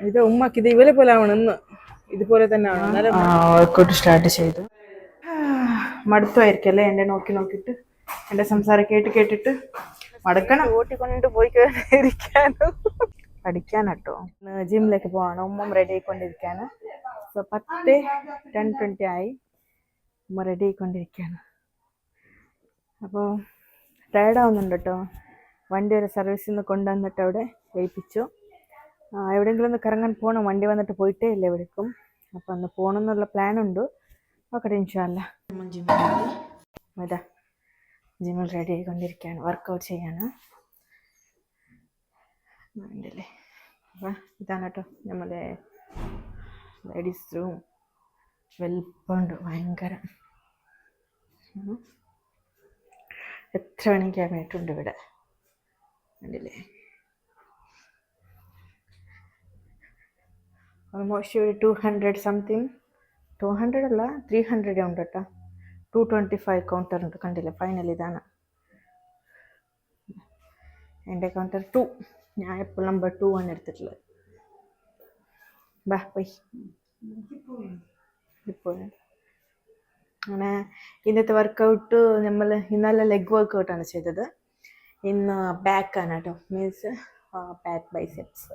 ഇത് ഉമ്മക്ക് ഇത് ഇവരെ പോലെ ആവണം ഇന്ന് ഇതുപോലെ തന്നെ ആവണം. വർക്കൗട്ട് സ്റ്റാർട്ട് ചെയ്തു. മടുത്തുമായിരിക്കല്ലേ എന്നെ നോക്കി നോക്കിയിട്ട്, എന്റെ സംസാരം കേട്ട് കേട്ടിട്ട് മടുക്കണം. ഓട്ടിക്കൊണ്ട് പോയി ഇരിക്കാനോ പഠിക്കാനട്ടോ. ജിമ്മിലേക്ക് പോവാണ്. ഉമ്മ റെഡി ആയിക്കൊണ്ടിരിക്കാണ്. സോ 10:20 ആയി. ഉമ്മ റെഡി ആയിക്കൊണ്ടിരിക്കുകയാണ്. അപ്പോൾ ടയർഡാവുന്നുണ്ട് കേട്ടോ. വണ്ടി ഒരു സർവീസിൽ നിന്ന് കൊണ്ടുവന്നിട്ട് അവിടെ ഏൽപ്പിച്ചു. എവിടെയെങ്കിലും ഒന്ന് കറങ്ങാൻ പോകണം. വണ്ടി വന്നിട്ട് പോയിട്ടേ ഇല്ല എവിടേക്കും. അപ്പോൾ ഒന്ന് പോകണം എന്നുള്ള പ്ലാനുണ്ട്. നോക്കട്ടെ ഇൻഷാ അല്ലാ. അതാ ജിമ്മിൽ റെഡി ആയിക്കൊണ്ടിരിക്കുകയാണ്. വർക്കൗട്ട് ചെയ്യാണ് വേണ്ടല്ലേ. അപ്പം ഇതാണ് കേട്ടോ നമ്മുടെ ലേഡീസ് റൂം. വലിപ്പമുണ്ട് ഭയങ്കര. എത്ര വേണമെങ്കിൽ ക്യാബിനറ്റുണ്ട് ഇവിടെ കണ്ടില്ലേ. ഓൾമോസ്റ്റ് ഒരു 200 സംതിങ്, 200 അല്ല 300 ഉണ്ട് കേട്ടോ. 225 കൗണ്ടർ ഉണ്ട് കണ്ടില്ലേ. ഫൈനൽ ഇതാണ് എൻ്റെ കൗണ്ടർ 2. ഞാൻ എപ്പോൾ നമ്പർ 2 ആണ് എടുത്തിട്ടുള്ളത്. ബാ പോയി ഇപ്പോൾ അങ്ങനെ ഇന്നത്തെ വർക്കൗട്ട് നമ്മൾ ഇന്നലെ ലെഗ് വർക്കൗട്ടാണ് ചെയ്തത്. ഇന്ന് ബാക്കാണ് കേട്ടോ. Means back biceps.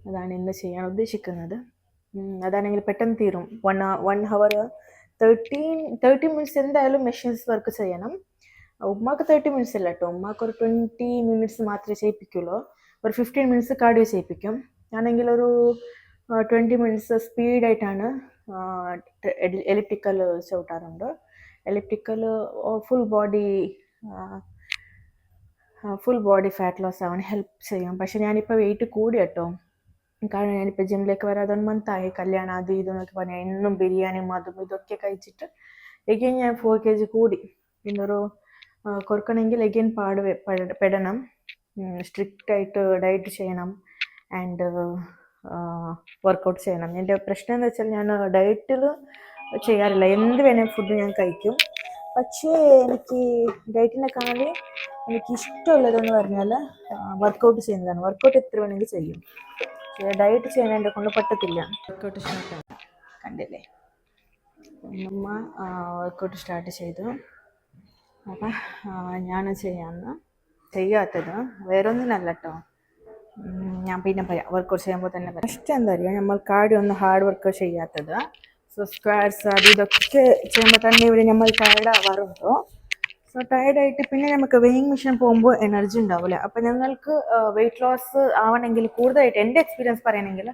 അതാണ് ഇന്ന് ചെയ്യാൻ ഉദ്ദേശിക്കുന്നത്. അതാണെങ്കിൽ പെട്ടെന്ന് തീരും. 1 hour 30 minutes എന്തായാലും മെഷീൻസ് വർക്ക് ചെയ്യണം. ഉമ്മാക്ക് 30 minutes ഇല്ല കേട്ടോ. ഉമ്മാക്ക് ഒരു 20 minutes മാത്രമേ ചെയ്യിപ്പിക്കുള്ളൂ. ഒരു 15 minutes കാർഡിയോ ചെയ്യിപ്പിക്കും. ആണെങ്കിൽ ഒരു 20 minutes സ്പീഡായിട്ടാണ് എലിപ്റ്റിക്കൽ ചവിട്ടാറുണ്ട്. Elliptical full body fat loss ആവാൻ ഹെൽപ്പ് ചെയ്യും. പക്ഷെ ഞാനിപ്പോൾ വെയിറ്റ് കൂടി കേട്ടോ. കാരണം ഞാനിപ്പോൾ ജിമ്മിലേക്ക് വരാതെ 1 month ആയി. കല്യാണം അത് ഇതെന്നൊക്കെ പറഞ്ഞാൽ എന്നും ബിരിയാണിയും അതും ഇതൊക്കെ കഴിച്ചിട്ട് എഗെയിൻ ഞാൻ 4 kg കൂടി. പിന്നൊരു കുറക്കണമെങ്കിൽ എഗെയിൻ പെടണം. സ്ട്രിക്റ്റായിട്ട് ഡയറ്റ് ചെയ്യണം ആൻഡ് വർക്കൗട്ട് ചെയ്യണം. എൻ്റെ പ്രശ്നം എന്ന് വെച്ചാൽ ഞാൻ ഡയറ്റിൽ ചെയ്യാറില്ല. എന്ത് വേണേൽ ഫുഡ് ഞാൻ കഴിക്കും. പക്ഷേ എനിക്ക് ഡയറ്റിനെക്കാളും എനിക്ക് ഇഷ്ടമുള്ളതെന്ന് പറഞ്ഞാൽ വർക്കൗട്ട് ചെയ്യുന്നതാണ്. വർക്കൗട്ട് എത്ര വേണമെങ്കിൽ ചെയ്യും. ഡയറ്റ് ചെയ്യാൻ എൻ്റെ കൊണ്ട് പറ്റത്തില്ല. വർക്കൗട്ട് സ്റ്റാർട്ടാണ് കണ്ടില്ലേ. അമ്മ വർക്കൗട്ട് സ്റ്റാർട്ട് ചെയ്തു. അപ്പം ഞാൻ ചെയ്യാത്തത് വേറൊന്നിനല്ല കേട്ടോ. ഞാൻ പിന്നെ പറയാം. വർക്കൗട്ട് ചെയ്യുമ്പോൾ തന്നെ പറയാം. ഫസ്റ്റ് എന്താ പറയുക, നമ്മൾ കാർഡിയോ ഒന്ന് ഹാർഡ് വർക്ക് ചെയ്യാത്തത്. സോ സ്ക്വാറ്റ്സ് അത് ഇതൊക്കെ ചെയ്യുമ്പോൾ തന്നെ ഇവിടെ നമ്മൾ ടയർഡാവാറുണ്ടോ. സോ ടയർഡായിട്ട് പിന്നെ നമുക്ക് വെയിങ് മെഷീൻ പോകുമ്പോൾ എനർജി ഉണ്ടാവില്ല. അപ്പം ഞങ്ങൾക്ക് വെയിറ്റ് ലോസ് ആവണമെങ്കിൽ കൂടുതലായിട്ട് എൻ്റെ എക്സ്പീരിയൻസ് പറയണമെങ്കിൽ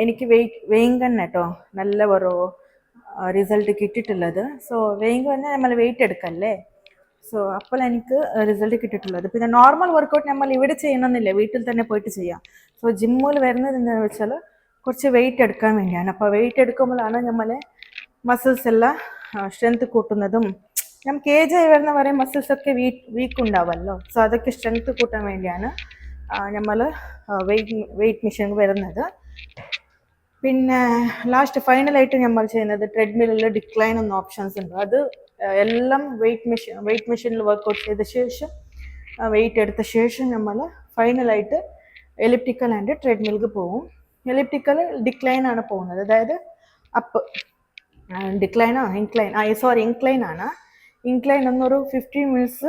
എനിക്ക് വെയിങ് തന്നെ കേട്ടോ നല്ല ഒരു റിസൾട്ട് കിട്ടിയിട്ടുള്ളത്. സോ വെയിങ് തന്നെ നമ്മൾ വെയിറ്റ് എടുക്കല്ലേ. സോ അപ്പോൾ എനിക്ക് റിസൾട്ട് കിട്ടിയിട്ടുള്ളത്. പിന്നെ നോർമൽ വർക്കൗട്ട് നമ്മൾ ഇവിടെ ചെയ്യണമെന്നില്ല, വീട്ടിൽ തന്നെ പോയിട്ട് ചെയ്യാം. സോ ജിമ്മിൽ വരുന്നത് എന്താണെന്ന് വെച്ചാൽ കുറച്ച് വെയിറ്റ് എടുക്കാൻ വേണ്ടിയാണ്. അപ്പോൾ വെയിറ്റ് എടുക്കുമ്പോഴാണ് നമ്മൾ മസിൽസ് എല്ലാം സ്ട്രെങ്ത് കൂട്ടുന്നതും. നമുക്ക് ഏജ് ആയി വരുന്ന വരെ മസിൽസൊക്കെ വീക്ക് ഉണ്ടാവുമല്ലോ. സോ അതൊക്കെ സ്ട്രെങ്ത് കൂട്ടാൻ വേണ്ടിയാണ് നമ്മൾ വെയിറ്റ് മെഷീൻ വരുന്നത്. പിന്നെ ലാസ്റ്റ് ഫൈനലായിട്ട് നമ്മൾ ചെയ്യുന്നത് ട്രെഡ്മില്ലിൽ ഡിക്ലൈൻ എന്ന ഓപ്ഷൻസ് ഉണ്ട്. അത് എല്ലാം വെയിറ്റ് മെഷീനിൽ വർക്കൗട്ട് ചെയ്ത ശേഷം വെയിറ്റ് എടുത്ത ശേഷം നമ്മൾ ഫൈനലായിട്ട് എലിപ്റ്റിക്കൽ ആൻഡ് ട്രെഡ്മില്ക്ക് പോകും. എലിപ്റ്റിക്കൽ ഡിക്ലൈൻ ആണ് പോകുന്നത്. അതായത് അപ്പ് ഇൻക്ലൈൻ ആണ്. ഇൻക്ലൈൻ എന്നൊരു 15 minutes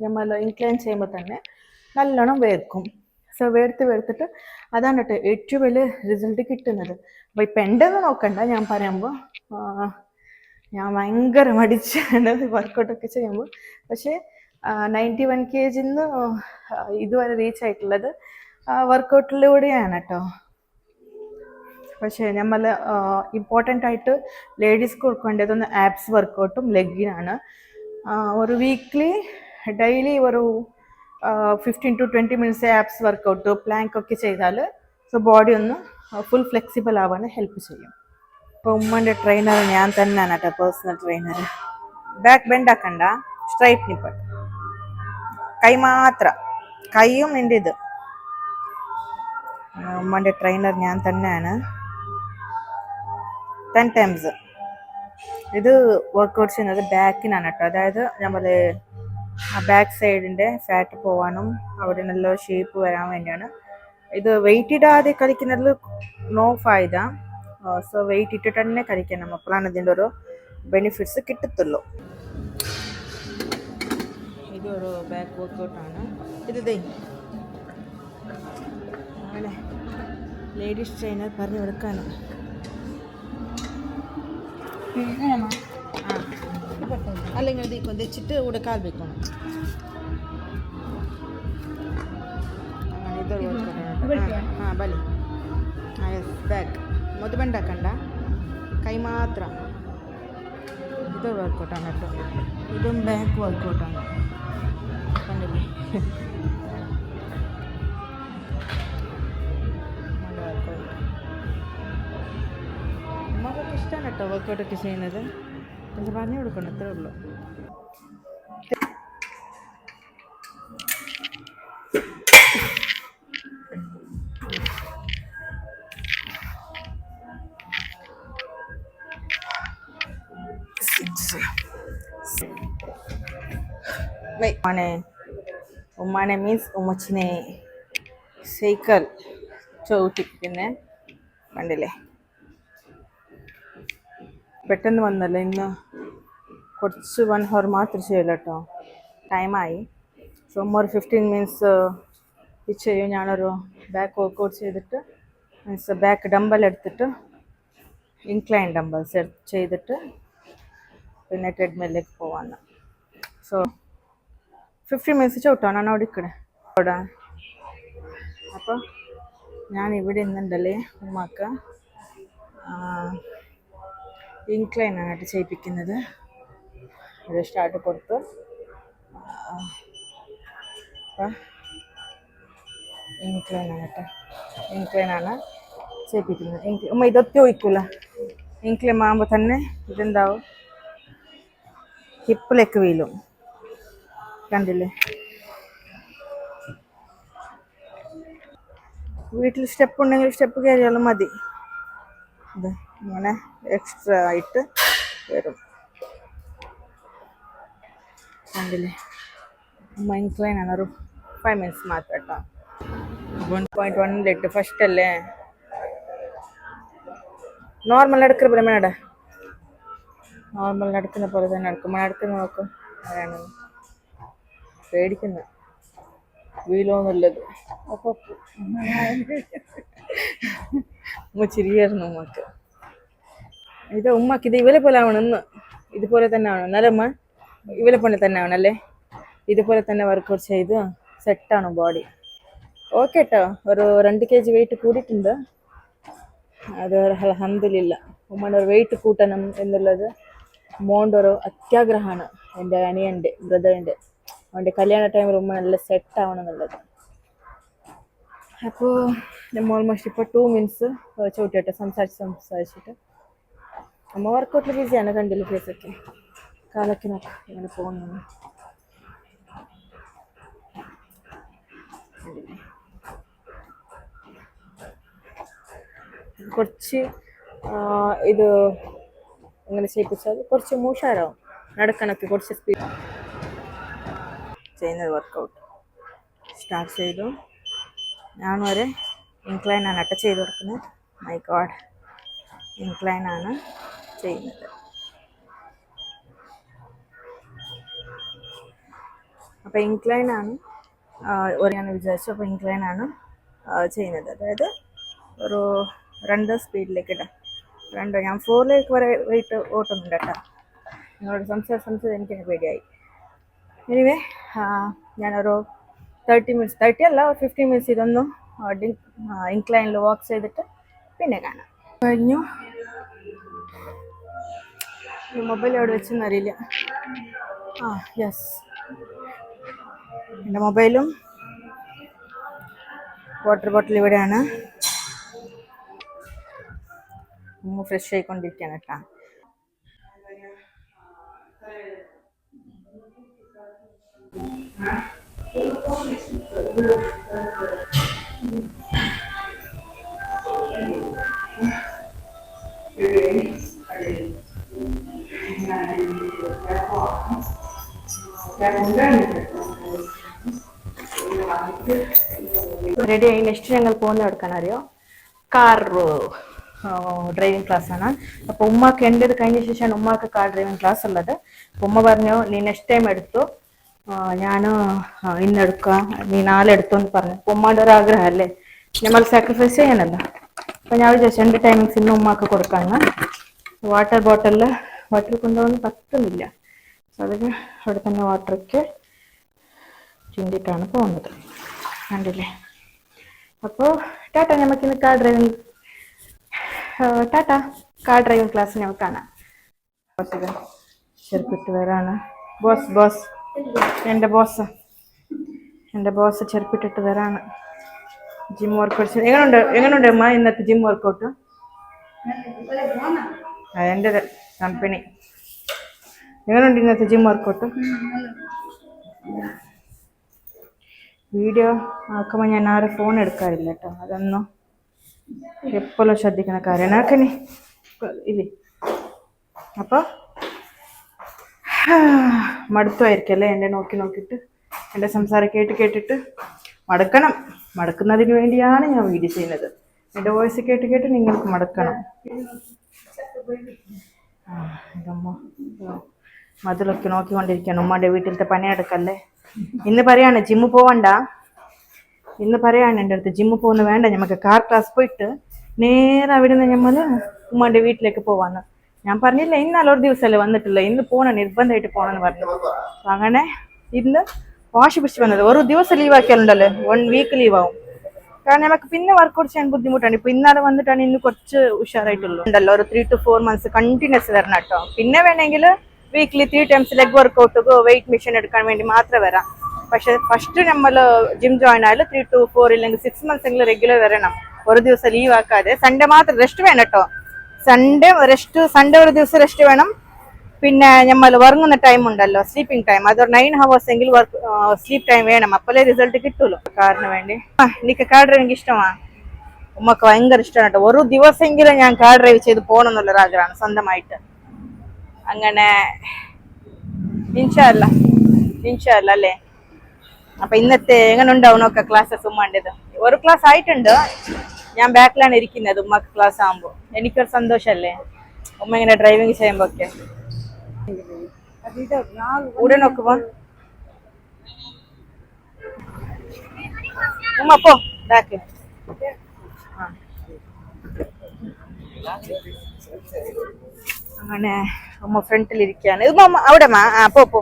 നമ്മൾ ഇൻക്ലൈൻ ചെയ്യുമ്പോൾ തന്നെ നല്ലോണം വേർക്കും. സോ വേർത്തിട്ട് അതാണ് കേട്ടോ ഏറ്റവും വലിയ റിസൾട്ട് കിട്ടുന്നത്. അപ്പോൾ ഇപ്പം എൻ്റെന്ന് നോക്കണ്ട, ഞാൻ പറയുമ്പോൾ ഞാൻ ഭയങ്കര മടിച്ചാണ് വർക്കൗട്ടൊക്കെ ചെയ്യുമ്പോൾ. പക്ഷേ 91 kg ഇതുവരെ റീച്ച് ആയിട്ടുള്ളത് വർക്കൗട്ടിലൂടെയാണ് കേട്ടോ. പക്ഷേ നമ്മൾ ഇമ്പോർട്ടൻ്റ് ആയിട്ട് ലേഡീസ്ക്ക് കൊടുക്കേണ്ടതൊന്ന് ആപ്സ് വർക്കൗട്ടും ലെഗിനാണ്. ഒരു വീക്ക്ലി ഡെയിലി ഒരു 15 to 20 minutes abs workout plank ഒക്കെ ചെയ്താൽ സോ ബോഡി ഒന്ന് ഫുൾ ഫ്ലെക്സിബിൾ ആവാൻ ഹെൽപ്പ് ചെയ്യും. ഇപ്പോൾ ഉമ്മൻ്റെ ട്രെയിനർ ഞാൻ തന്നെയാണ് കേട്ടോ, പേഴ്സണൽ ട്രെയിനർ. ബാക്ക് ബെൻഡ് ആക്കണ്ട, സ്ട്രൈറ്റ് നിൽപ്പട്ട്, കൈ മാത്രം, കൈയും എൻ്റെ ഇത്. ഉമ്മൻ്റെ ട്രെയിനർ ഞാൻ തന്നെയാണ്. 10 times ഇത് വർക്കൗട്ട് ചെയ്യുന്നത് ബാക്കിനാണ് കേട്ടോ. അതായത് നമ്മൾ ബാക്ക് സൈഡിൻ്റെ ഫാറ്റ് പോകാനും അവിടെ നല്ല ഷേപ്പ് വരാൻ വേണ്ടിയാണ് ഇത് വെയിറ്റ് ഇടാതെ കളിക്കുന്നതിൽ നോ ഫായ്ദ. സോ വെയിറ്റ് ഇട്ടിട്ട് തന്നെ കളിക്കണം, അപ്പോഴാണ് ഇതിൻ്റെ ഒരു ബെനിഫിറ്റ്സ് കിട്ടത്തുള്ളൂ. ഇതൊരു ബാക്ക് വർക്കൗട്ടാണ്. ഇത് അങ്ങനെ ലേഡീസ് ട്രെയിനർ പറഞ്ഞു കൊടുക്കാനോ. അല്ലെങ്കിൽ ഇത് വെച്ചിട്ട് ഇവിടെ കാൽ വെക്കണം. അങ്ങനെ ഇതൊരു വർക്കൗട്ടാണ്. ബലി ബാക്ക് ಮೊದಲು ಬೆಂಡ್ ಹಾಕಂಡ ಕೈ ಮಾತ್ರ. ಇದು ವರ್ಕೌಟ್ ಅನ್ನಟ್ಟು, ಇದೊಂದು ಬ್ಯಾಕ್ ವರ್ಕೌಟ್ ಅನ್ನ കണ്ടില്ലേ. വർക്കൗട്ട് അമ്മക്കൊക്കെ ഇഷ്ടമാണ് കേട്ടോ വർക്കൗട്ടൊക്കെ ചെയ്യുന്നത്. പക്ഷെ പറഞ്ഞു കൊടുക്കണം, അത്രേ ഉള്ളൂ. ഉമ്മാനെ മീൻസ് ഉമ്മച്ചിനെ സൈക്കിൾ ചവിട്ടിപ്പിക്കുന്ന കണ്ടില്ലേ. പെട്ടെന്ന് വന്നല്ലോ, ഇന്ന് കുറച്ച് 1 hour മാത്രം ചെയ്യില്ല കേട്ടോ, ടൈമായി. സോ ഒരു 15 minutes ഇത് ചെയ്യും. ഞാനൊരു ബാക്ക് വർക്കൗട്ട് ചെയ്തിട്ട് മീൻസ് ബാക്ക് ഡംബൽ എടുത്തിട്ട് ഇൻക്ലൈൻ ഡംബൽസ് ചെയ്തിട്ട് പിന്നെ ട്രെഡ്മില്ലിലേക്ക് പോവാന്ന്. സോ 15 minutes ചവിട്ടാണ് അവിടെ ഇക്കടെ അവിടെ. അപ്പോൾ ഞാൻ ഇവിടെ ഇന്നുണ്ടല്ലേ ഉമ്മാക്ക് ഇൻക്ലൈനാണ് ആയിട്ട് ചെയ്യിപ്പിക്കുന്നത്. ഒരു സ്റ്റാർട്ട് കൊടുത്ത് ഇൻക്ലൈനാണ് ചെയ്യിപ്പിക്കുന്നത്. ഉമ്മ ഇതൊക്കെ ഒഴിക്കൂല. ഇൻക്ലൈൻ ആകുമ്പോൾ തന്നെ ഇതെന്താവും, ഹിപ്പിലേക്ക് വീഴും. കണ്ടില്ലേ. വീട്ടിൽ സ്റ്റെപ്പ് ഉണ്ടെങ്കിൽ സ്റ്റെപ്പ് കയറിയാലും മതി. ഇത് ഇങ്ങനെ എക്സ്ട്രാ ആയിട്ട് വരും. കണ്ടില്ലേ. ഇൻക്ലൈൻ ആണ്, ഒരു 5 minutes മാത്രം കേട്ടോ. 1.1 ഫസ്റ്റ് അല്ലേ. നോർമൽ നടക്കുന്ന പോലെ മേട, നോർമൽ നടക്കുന്ന പോലെ തന്നെ നടക്കും. നടക്കുന്ന നോക്കും, അതാണ് പേടിക്കുന്നത് വീലോന്നുള്ളത്. അപ്പോൾ ഉമ്മ ചിരിയായിരുന്നു ഉമ്മക്ക്. ഇത് ഉമ്മക്ക് ഇത് ഇവലെ പോലെ ആവണം, ഇന്ന് ഇതുപോലെ തന്നെ ആവണം. എന്നാലും ഉമ്മ ഇവലെ പോലെ തന്നെ ആവണം അല്ലേ. ഇതുപോലെ തന്നെ വർക്കൗട്ട് ചെയ്ത് സെറ്റാണ് ബോഡി. ഓക്കെ കേട്ടോ, ഒരു 2 kg വെയിറ്റ് കൂടിയിട്ടുണ്ട്. അത് അൽഹംദുലില്ല. ഉമ്മയുടെ ഒരു വെയിറ്റ് കൂട്ടണം എന്നുള്ളത് മോൻ്റെ ഒരു അത്യാഗ്രഹമാണ്. എൻ്റെ അനിയൻ്റെ ബ്രദറിൻ്റെ അവൻ്റെ കല്യാണ ടൈമിൽ ഉമ്മ നല്ല സെറ്റ് ആവണം എന്നുള്ളത്. അപ്പോൾ നമ്മൾ ഓൾമോസ്റ്റ് ഇപ്പോൾ 2 minutes ചവിട്ടിയിട്ട് സംസാരിച്ചിട്ട് അമ്മ വർക്കൗട്ടിൽ ബിസിയാണ്. കണ്ടില്ല ഫേസൊക്കെ കാലൊക്കെ നോക്കി ഇങ്ങനെ പോകുന്നു. കുറച്ച് ഇത് ഇങ്ങനെ ചെയ്യിപ്പിച്ചാൽ കുറച്ച് മൂഷാരാവും, നടക്കാനൊക്കെ കുറച്ച് സ്പീഡ് ചെയ്യുന്നത്. വർക്കൗട്ട് സ്റ്റാർട്ട് ചെയ്തു. ഞാൻ വരെ ഇൻക്ലൈനാണ് കേട്ടോ ചെയ്ത് കൊടുക്കുന്നത്. മൈ ഗോഡ്, ഇൻക്ലൈനാണ് ചെയ്യുന്നത്. അപ്പോൾ ഇൻക്ലൈനാണ് ഞാൻ വിചാരിച്ചു. അപ്പോൾ ഇൻക്ലൈനാണ് ചെയ്യുന്നത്. അതായത് ഒരു 2 സ്പീഡിലേക്ക് ഇടാം. 2 ഞാൻ 4 വരെ വെയിറ്റ് ഓട്ടുന്നുണ്ട് കേട്ടോ. നിങ്ങളോട് സംസാരിച്ച് എനിക്കങ്ങ് പേടിയായി. എനിവേ ഞാനൊരു 30 minutes, 30 അല്ല, ഒരു 15 minutes ഇതൊന്നും ഇൻക്ലൈനിൽ വാക്ക് ചെയ്തിട്ട് പിന്നെ കാണാം. കഴിഞ്ഞു. മൊബൈൽ എവിടെ വെച്ചെന്നറിയില്ല. യെസ്, എൻ്റെ മൊബൈലും വാട്ടർ ബോട്ടിൽ ഇവിടെയാണ്. ഫ്രഷ് ആയിക്കൊണ്ടിരിക്കുകയാണ് കേട്ടോ. റെഡി ആയി. നെക്സ്റ്റ് ഞങ്ങൾ പോകുന്ന എടുക്കാനറിയോ, കാർ ഡ്രൈവിംഗ് ക്ലാസ് ആണ്. അപ്പോൾ ഉമ്മാക്ക് എൻ്റെത് കഴിഞ്ഞ ശേഷമാണ് ഉമ്മാക്ക് കാർ ഡ്രൈവിംഗ് ക്ലാസ് ഉള്ളത്. അപ്പോൾ ഉമ്മ പറഞ്ഞു നീ നെക്സ്റ്റ് ടൈം എടുത്തു, ഞാൻ ഇന്നെടുക്കാം, നീ നാളെ എടുത്തു എന്ന് പറഞ്ഞു. അപ്പോൾ ഉമ്മാൻ്റെ ഒരു ആഗ്രഹമല്ലേ, നമ്മൾ സാക്രിഫൈസ് ചെയ്യാനല്ലോ. അപ്പോൾ ഞാൻ വിചാരിച്ചു എൻ്റെ ടൈമിങ്സ് ഇന്ന് ഉമ്മാക്ക് കൊടുക്കാമെന്ന്. വാട്ടർ ബോട്ടിലിൽ വാട്ടർ കൊണ്ടുപോകാൻ പറ്റുന്നില്ല, അതിന് അവിടെ തന്നെ വാട്ടറൊക്കെ ചിന്തിട്ടാണ് പോകുന്നത്, കണ്ടില്ലേ. അപ്പോൾ ടാറ്റ, നമുക്കിന്ന് കാർ ഡ്രൈവിംഗ് ക്ലാസ് നമുക്ക് കാണാം. ചെറുപ്പിട്ട് വരാണ് ബോസ് എൻ്റെ ബോസ് ചെറുപ്പിട്ടിട്ട് വരാണ്. ജിം വർക്കൗട്ട് എങ്ങനെയുണ്ട് അമ്മ ഇന്നത്തെ ജിം വർക്കൗട്ട്? എൻ്റെ കമ്പനി എങ്ങനെയുണ്ട് ഇന്നത്തെ ജിം വർക്കൗട്ട്? വീഡിയോ ആക്കുമ്പോൾ ഞാൻ ആരും ഫോൺ എടുക്കാറില്ല കേട്ടോ, അതൊന്നും എപ്പോഴും ശ്രദ്ധിക്കുന്ന കാര്യം ആക്കണേ ഇല്ലേ. അപ്പോൾ മടുത്തുമായിരിക്കല്ലേ എൻ്റെ നോക്കിയിട്ട്, എൻ്റെ സംസാരം കേട്ടിട്ട് മടക്കുന്നതിന് വേണ്ടിയാണ് ഞാൻ വീഡിയോ ചെയ്യുന്നത്. എൻ്റെ വോയിസ് കേട്ട് നിങ്ങൾക്ക് മടക്കണം. ഇതമ്മ മതിലൊക്കെ നോക്കിക്കൊണ്ടിരിക്കുകയാണ്. ഉമ്മാൻ്റെ വീട്ടിലത്തെ പണിയെടുക്കല്ലേ. ഇന്ന് പറയാണ് ജിമ്മ് പോവണ്ട, ഇന്ന് പറയാണ് എൻ്റെ അടുത്ത് ജിമ്മ് പോകുന്ന വേണ്ട, നമുക്ക് കാർ ക്ലാസ് പോയിട്ട് നേരെ അവിടെ നിന്ന് നമ്മൾ ഉമ്മാൻ്റെ വീട്ടിലേക്ക് പോവാന്ന്. ഞാൻ പറഞ്ഞില്ല ഇന്നല്ല ഒരു ദിവസമല്ലേ വന്നിട്ടില്ല, ഇന്ന് പോകണം, നിർബന്ധമായിട്ട് പോകണമെന്ന് പറഞ്ഞു. അങ്ങനെ ഇന്ന് വാശി പിടിച്ച് വന്നത്. ഒരു ദിവസം ലീവ് ആക്കിയാലുണ്ടല്ലോ 1 വീക്ക് ലീവാവും. കാരണം നമുക്ക് പിന്നെ വർക്കൗട്ട് ചെയ്യാൻ ബുദ്ധിമുട്ടാണ്. ഇപ്പൊ ഇന്നാളെ വന്നിട്ടാണ് ഇന്ന് കുറച്ച് ഉഷാറായിട്ടുള്ളൂ ഉണ്ടല്ലോ. ഒരു 3 to 4 months കണ്ടിന്യൂസ് വരണം കേട്ടോ. പിന്നെ വേണമെങ്കിൽ weekly 3 times leg workout weight machine എടുക്കാൻ വേണ്ടി മാത്രമേ വരാം. പക്ഷെ ഫസ്റ്റ് നമ്മൾ ജിം ജോയിൻ ആയാലും 3 to 4 ഇല്ലെങ്കിൽ 6 months എങ്കിലും റെഗുലർ വരണം. ഒരു ദിവസം ലീവ് ആക്കാതെ. സൺഡേ മാത്രം റെസ്റ്റ് വേണം കേട്ടോ. സൺഡേ ഒരു ദിവസം റെസ്റ്റ് വേണം. പിന്നെ നമ്മൾ ഉറങ്ങുന്ന ടൈം ഉണ്ടല്ലോ, സ്ലീപ്പിംഗ് ടൈം, അതൊരു 9 hours എങ്കിലും സ്ലീപ്പ് ടൈം വേണം. അപ്പോഴേ റിസൾട്ട് കിട്ടുള്ളൂ. കാറിന് വേണ്ടി എനിക്ക് കാർ ഡ്രൈവിംഗ് ഇഷ്ടമാണ്, ഉമ്മക്ക് ഭയങ്കര ഇഷ്ടമാണ് കേട്ടോ. ഒരു ദിവസമെങ്കിലും ഞാൻ കാർ ഡ്രൈവ് ചെയ്ത് പോകണം എന്നുള്ളൊരു ആഗ്രഹമാണ് സ്വന്തമായിട്ട്. അങ്ങനെ ഇൻഷാ അല്ലാ അല്ലേ. അപ്പൊ ഇന്നത്തെ എങ്ങനെ ഉണ്ടാവും നോക്കാം ക്ലാസ്സസ് ഉമ്മാൻ്റെത്. ഒരു ക്ലാസ് ആയിട്ടുണ്ട്, ഞാൻ ബാക്കിലാണ് ഇരിക്കുന്നത്. ഉമ്മക്ക് ക്ലാസ് ആകുമ്പോൾ എനിക്കൊരു സന്തോഷമല്ലേ, ഉമ്മ ഇങ്ങനെ ഡ്രൈവിംഗ് ചെയ്യുമ്പോ ഒക്കെ. ഊടെ നോക്കുമ്പോ ഉമ്മ പോ ബാക്ക്. അങ്ങനെ ഉമ്മ ഫ്രണ്ടിലിരിക്കാണ്. ഉമ്മ അവിടെ പോ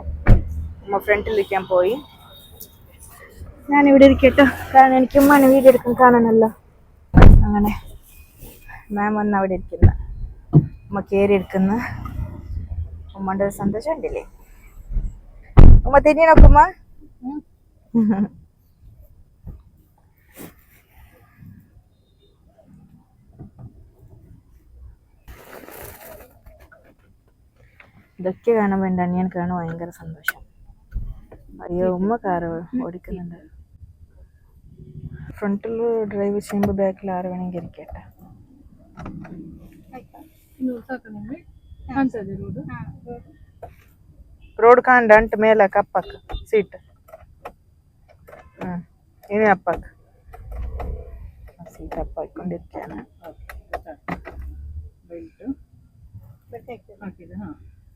ഉമ്മ ഫ്രണ്ടിലിരിക്കാൻ പോയി. ഞാനിവിടെ ഇരിക്കട്ടോ, കാരണം എനിക്ക് ഉമ്മാനെ വീഡിയോ എടുക്കാൻ കാണണമല്ലോ. അങ്ങനെ മാം വന്ന് അവിടെ ഇരിക്കുന്ന ഉമ്മ കയറി എടുക്കുന്ന ഉമ്മൻ്റെ ഒരു സന്തോഷം ഉണ്ടല്ലേ. ഉമ്മ തിരിഞ്ഞു നോക്കുമ്മ. ഇതൊക്കെ കാണുമ്പോൾ എൻ്റെ അനിയൻ കാണും ഭയങ്കര സന്തോഷം. അയ്യോ ഉമ്മ കാറ് ഓടിക്കുന്നുണ്ട്. ഫ്രണ്ടിൽ ഡ്രൈവ് ചെയ്യുമ്പോൾ ബാക്കിൽ ആറ് വേണമെങ്കിൽ ഇരിക്കട്ടെ. ರೋಡ್ ಕಾಂಡ ಅಂಟ್ ಮೇಲಕ್ಕೆ ಅಪ್ಪಕ್ಕ ಸೀಟ್ ಇನಿ ಅಪ್ಪಕ್ಕ ಸೀಟ್ ಅಪ್ಪ ಹಾಕೊಂಡಿರ್ತಾನೆ.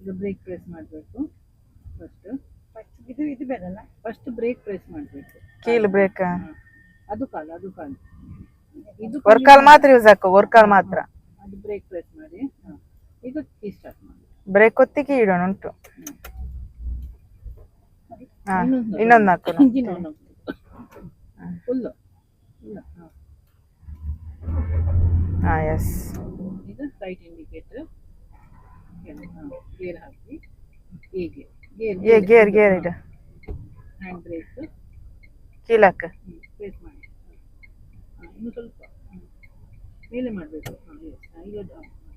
ಇದು ಬ್ರೇಕ್ ಪ್ರೆಸ್ ಮಾಡಬೇಕು. ಇದು ಬೇಡಲ್ಲ, ಫಸ್ಟ್ ಬ್ರೇಕ್ ಪ್ರೆಸ್ ಮಾಡಬೇಕು. ಕೀಲ್ ಬ್ರೇಕ್ ಅದು ಕಾಲು ಇದು ವರ್ಕಾಲ್ ಮಾತ್ರ ಯೂಸ್ ಹಾಕೋ, ವರ್ಕಾಲ್ ಮಾತ್ರ. ಅದು ಬ್ರೇಕ್ ಪ್ರೆಸ್ ಮಾಡಿ. ಇದು ಕೀ ಸ್ಟಾರ್ಟ್ ಮಾಡಿ, ಬ್ರೇಕ್ ಒತ್ತಿ ಕೀ ಇಡೋಣ ಉಂಟು. ಇನ್ನೊಂದು ಹಾಕೋಣ. ಫುಲ್ಲು ಎಸ್. ಇದು ರೈಟ್ ಇಂಡಿಕೇಟರ್, ಗೇರ್ ಹಾಕಿ. ಗೇರ್ ಇಡು. ಹ್ಯಾಂಡ್ ಬ್ರೇಕ್ ಕೀಲಕ್ಕ ಪ್ರೆಸ್ ಮಾಡಿ. ಇನ್ನು ಸ್ವಲ್ಪ ಮೇಲೆ ಮಾಡಬೇಕು.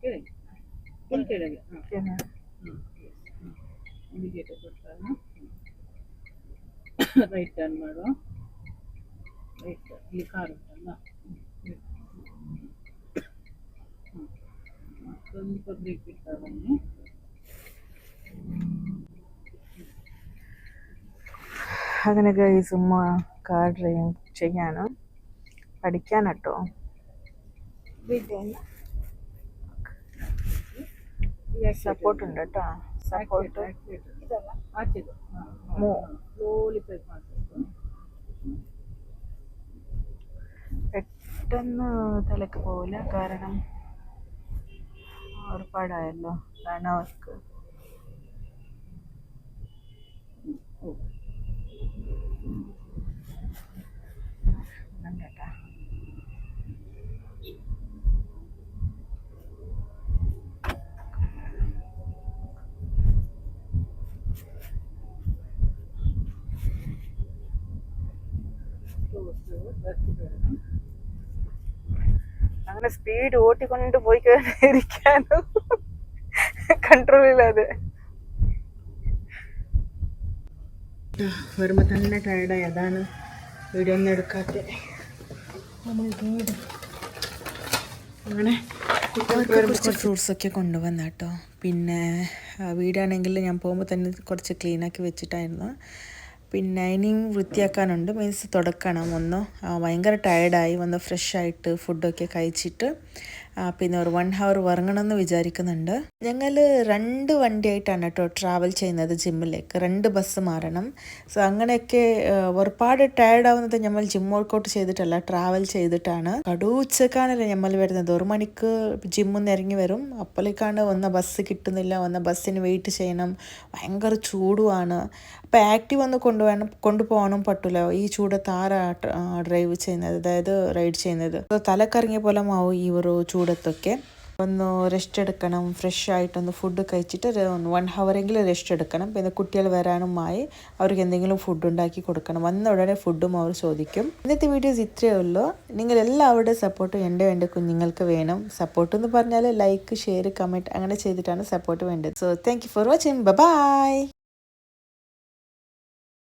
ಕೆಳಗೆ ಫುಲ್ ಕೆಳಗೆ. ಇಂಡಿಕೇಟರ್ ಕೊಡ್ತಾನೆ. ರೈಟ್ ಟರ್ನ್ ಮಾಡುವ. ರೈಟ್ ಇಲ್ಲಿ ಕಾರ್ ಉಂಟಲ್ಲ, ಸ್ವಲ್ಪ ಬ್ರೇಕ್ ಬಿಡ್ತಾ ಬನ್ನಿ. അങ്ങനെ ഗൈസ് ഉമ്മ കാർ ഡ്രൈവിംഗ് ചെയ്യാണ്. പഠിക്കാനട്ടോ. സപ്പോർട്ട് ഉണ്ട് കേട്ടോ, സപ്പോർട്ട്. പെട്ടെന്ന് തലക്ക് പോവില്ല, കാരണം ഒരുപാടായല്ലോ, കാരണം അവർക്ക് കേട്ടാ. അങ്ങനെ സ്പീഡ് ഓട്ടിക്കൊണ്ട് പോയി ഇരിക്കാനോ കൺട്രോൾ ഇല്ലാതെ വരുമ്പോൾ തന്നെ ടയർഡായി. അതാണ് വീഡിയോ ഒന്നും എടുക്കാത്ത. അങ്ങനെ കുറച്ച് ഫ്രൂട്ട്സൊക്കെ കൊണ്ടുവന്ന കേട്ടോ. പിന്നെ വീടാണെങ്കിൽ ഞാൻ പോകുമ്പോൾ തന്നെ കുറച്ച് ക്ലീനാക്കി വെച്ചിട്ടായിരുന്നു. പിന്നെ ഇനിയും വൃത്തിയാക്കാനുണ്ട്, മീൻസ് തുടക്കണം ഒന്ന്. ഭയങ്കര ടയർഡായി വന്ന് ഫ്രഷായിട്ട് ഫുഡൊക്കെ കഴിച്ചിട്ട് പിന്നെ ഒരു 1 hour ഉറങ്ങണമെന്ന് വിചാരിക്കുന്നുണ്ട്. ഞങ്ങൾ 2 വണ്ടിയായിട്ടാണ് കേട്ടോ ട്രാവൽ ചെയ്യുന്നത് ജിമ്മിലേക്ക്. 2 ബസ് മാറണം. സോ അങ്ങനെയൊക്കെ ഒരുപാട് ടയർഡാവുന്നത് നമ്മൾ ജിം വർക്കൗട്ട് ചെയ്തിട്ടല്ല, ട്രാവൽ ചെയ്തിട്ടാണ്. കടുച്ചക്കാണല്ലേ നമ്മൾ വരുന്നത്. 1 മണിക്ക് ജിമ്മിൽ നിന്ന് ഇറങ്ങി വരും. അപ്പോഴേക്കാണ് വന്ന ബസ് കിട്ടുന്നില്ല, വന്ന ബസ്സിന് വെയിറ്റ് ചെയ്യണം. ഭയങ്കര ചൂടുമാണ്. അപ്പോൾ ആക്റ്റീവ് ഒന്ന് കൊണ്ടുപോകാനും പറ്റില്ല. ഈ ചൂടത്ത് ആരാ ഡ്രൈവ് ചെയ്യുന്നത്, അതായത് റൈഡ് ചെയ്യുന്നത്. തലക്കറങ്ങിയ പോലെ ആവും ഈ ഒരു ചൂടത്തൊക്കെ. ഒന്ന് റെസ്റ്റ് എടുക്കണം, ഫ്രഷ് ആയിട്ടൊന്ന് ഫുഡ് കഴിച്ചിട്ട് 1 hour റെസ്റ്റ് എടുക്കണം. പിന്നെ കുട്ടികൾ വരാനുമായി അവർക്ക് എന്തെങ്കിലും ഫുഡ് ഉണ്ടാക്കി കൊടുക്കണം. വന്ന ഉടനെ ഫുഡും അവർ ചോദിക്കും. ഇന്നത്തെ വീഡിയോസ് ഇത്രയേ ഉള്ളൂ. നിങ്ങൾ എല്ലാവരുടെയും സപ്പോർട്ട് എൻ്റെ കുഞ്ഞുങ്ങൾക്ക് വേണം. സപ്പോർട്ട് എന്ന് പറഞ്ഞാൽ ലൈക്ക്, ഷെയർ, കമൻറ്റ് അങ്ങനെ ചെയ്തിട്ടാണ് സപ്പോർട്ട് വേണ്ടത്. So thank you for watching. By.